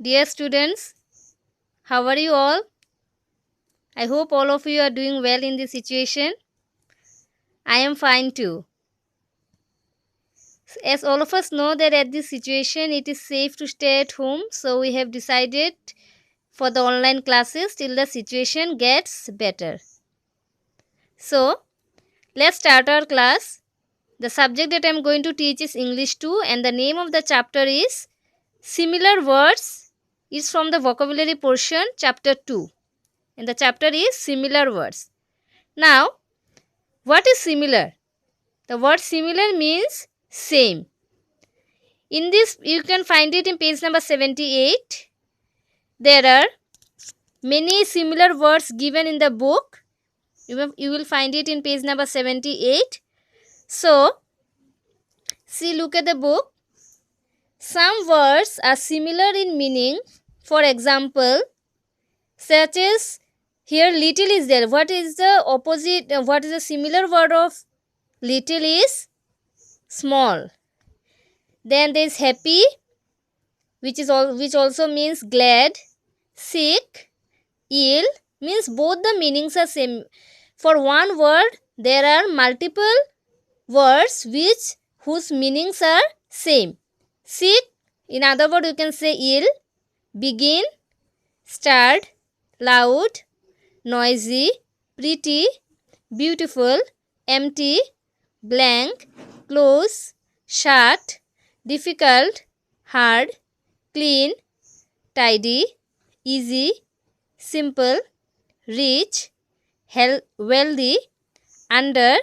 Dear students, how are you all? I hope all of you are doing well in this situation. I am fine too. As all of us know that at this situation it is safe to stay at home, so we have decided for the online classes till the situation gets better. So, let's start our class. The subject that I am going to teach is English 2 and the name of the chapter is Similar Words. Is from the vocabulary portion chapter 2. And the chapter is Similar Words. Now, what is similar? The word similar means same. In this, you can find it in page number 78. There are many similar words given in the book. You will find it in page number 78. So, see, look at the book. Some words are similar in meaning. For example, such as here little is there. What is the opposite? What is the similar word of little is small. Then there is happy, which also means glad. Sick, ill means both the meanings are same. For one word there are multiple words whose meanings are same. Sick, in other words you can say ill. Begin, start, loud, noisy, pretty, beautiful, empty, blank, close, shut, difficult, hard, clean, tidy, easy, simple, rich, wealthy, under,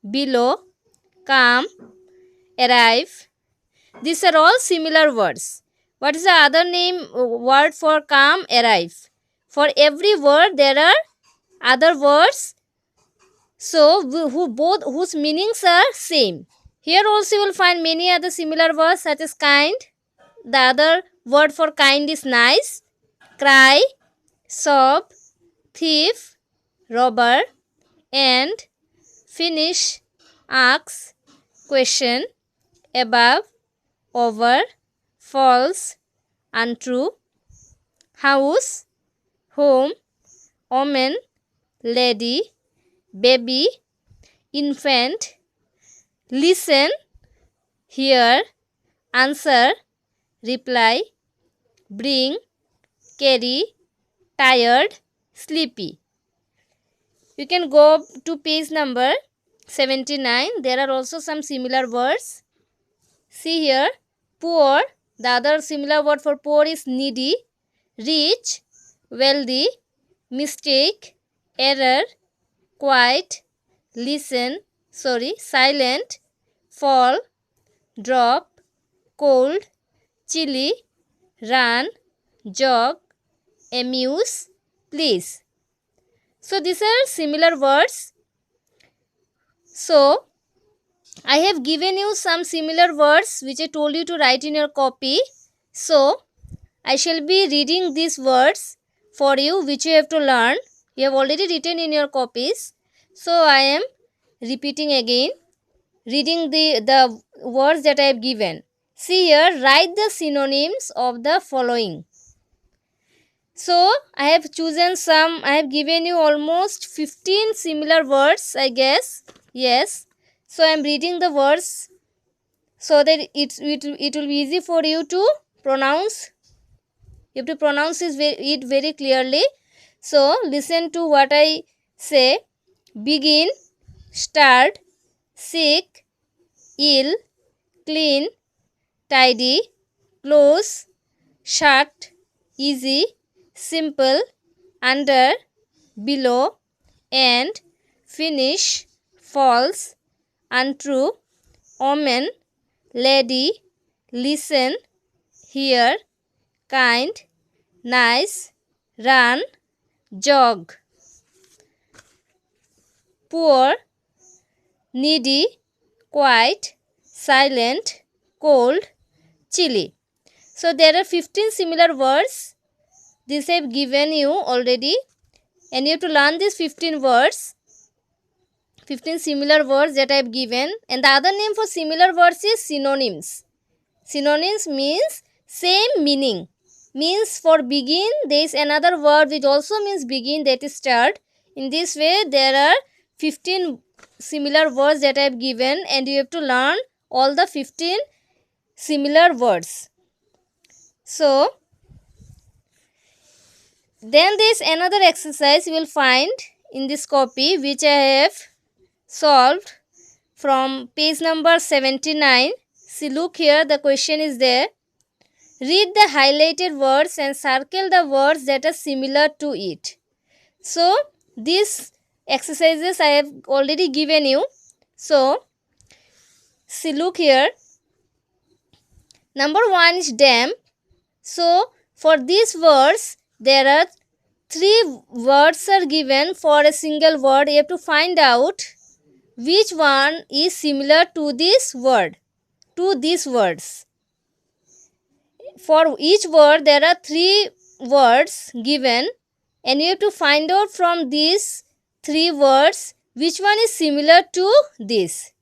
below, calm, arrive. These are all similar words. What is the other word for calm? Arrive. For every word there are other words, so whose meanings are same. Here also you will find many other similar words such as kind. The other word for kind is nice. Cry, sob, thief, robber, and finish, ask, question, above, over, false, untrue, house, home, omen, lady, baby, infant, listen, hear, answer, reply, bring, carry, tired, sleepy. You can go to page number 79. There are also some similar words. See here, poor. The other similar word for poor is needy. Rich, wealthy, mistake, error, quiet, silent, fall, drop, cold, chilly, run, jog, amuse, please. So these are similar words. So I have given you some similar words which I told you to write in your copy. So I shall be reading these words for you which you have to learn. You have already written in your copies. So I am repeating again, reading the words that I have given. See here, write the synonyms of the following. So I have chosen some. I have given you almost 15 similar words, I guess. Yes. So I am reading the words so that it will be easy for you to pronounce. You have to pronounce it very clearly. So listen to what I say. Begin, start, sick, ill, clean, tidy, close, shut, easy, simple, under, below, and finish, false, untrue, omen, lady, listen, hear, kind, nice, run, jog. Poor, needy, quiet, silent, cold, chilly. So there are 15 similar words. This I have given you already, and you have to learn these 15 words. 15 similar words that I have given, and the other name for similar words is synonyms. Synonyms means same meaning. means for begin. There is another word which also means begin, that is start. In this way there are 15 similar words that I have given, and you have to learn all the 15 similar words. So then there is another exercise you will find in this copy which I have solved from page number 79. See, look here, the question is there. Read the highlighted words and circle the words that are similar to it. So these exercises I have already given you. So see, look here. Number 1 is damp. So for these words there are 3 words are given for a single word. You have to find out which one is similar to this word, to these words. For each word there are 3 words given, and you have to find out from these 3 words which one is similar to this.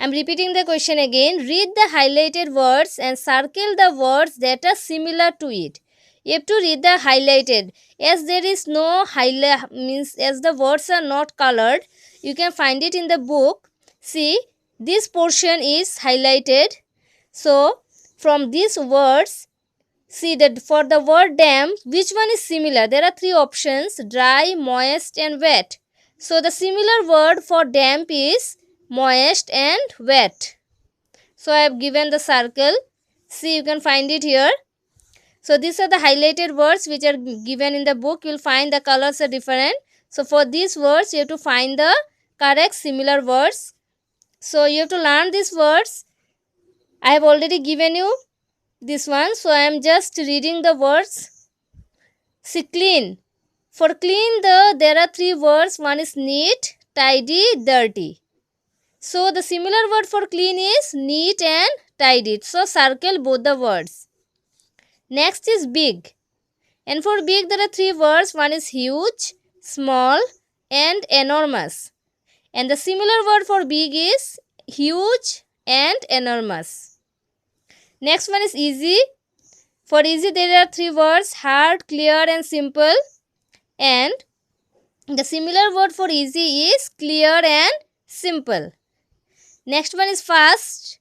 I am repeating the question again. Read the highlighted words and circle the words that are similar to it. You have to read the highlighted. As there is no highlight, means as the words are not colored, you can find it in the book. See, this portion is highlighted. So from these words, see that for the word damp, which one is similar? There are 3 options: dry, moist and wet. So the similar word for damp is moist and wet. So I have given the circle. See, you can find it here. So these are the highlighted words which are given in the book. You will find the colors are different. So for these words you have to find the correct similar words. So you have to learn these words. I have already given you this one. So I am just reading the words. See, clean. For clean, there are 3 words. One is neat, tidy, dirty. So the similar word for clean is neat and tidy. So circle both the words. Next is big. And for big there are 3 words. One is huge, small and enormous. And the similar word for big is huge and enormous. Next one is easy. For easy there are 3 words: hard, clear and simple. And the similar word for easy is clear and simple. Next one is fast.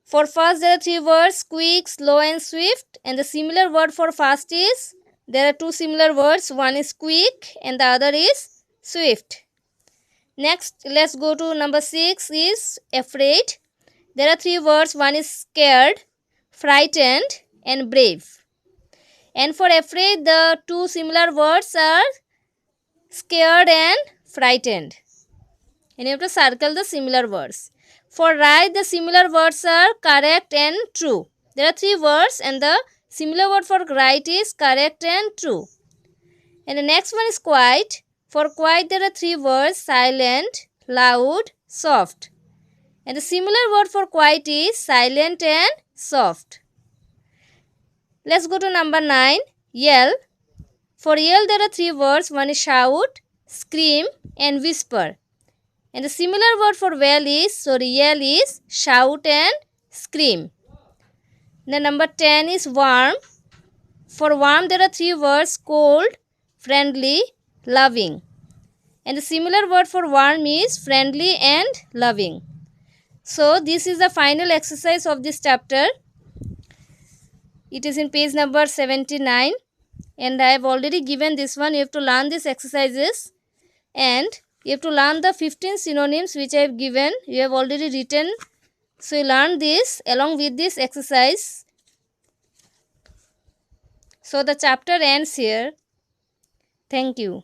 For fast there are 3 words: quick, slow and swift. And the similar word for fast is, there are 2 similar words. One is quick and the other is swift. Next, let's go to number 6 is afraid. There are 3 words. One is scared, frightened and brave. And for afraid the 2 similar words are scared and frightened. And you have to circle the similar words. For right, the similar words are correct and true. There are 3 words and the similar word for right is correct and true. And the next one is quiet. For quiet there are 3 words: silent, loud, soft. And the similar word for quiet is silent and soft. Let's go to number 9, yell. For yell there are 3 words. One is shout, scream and whisper. And the similar word for yell is shout and scream. The number 10 is warm. For warm there are 3 words: cold, friendly, loving. And the similar word for warm is friendly and loving. So this is the final exercise of this chapter. It is in page number 79. And I have already given this one. You have to learn these exercises. And you have to learn the 15 synonyms which I have given. You have already written. So you learn this along with this exercise. So the chapter ends here. Thank you.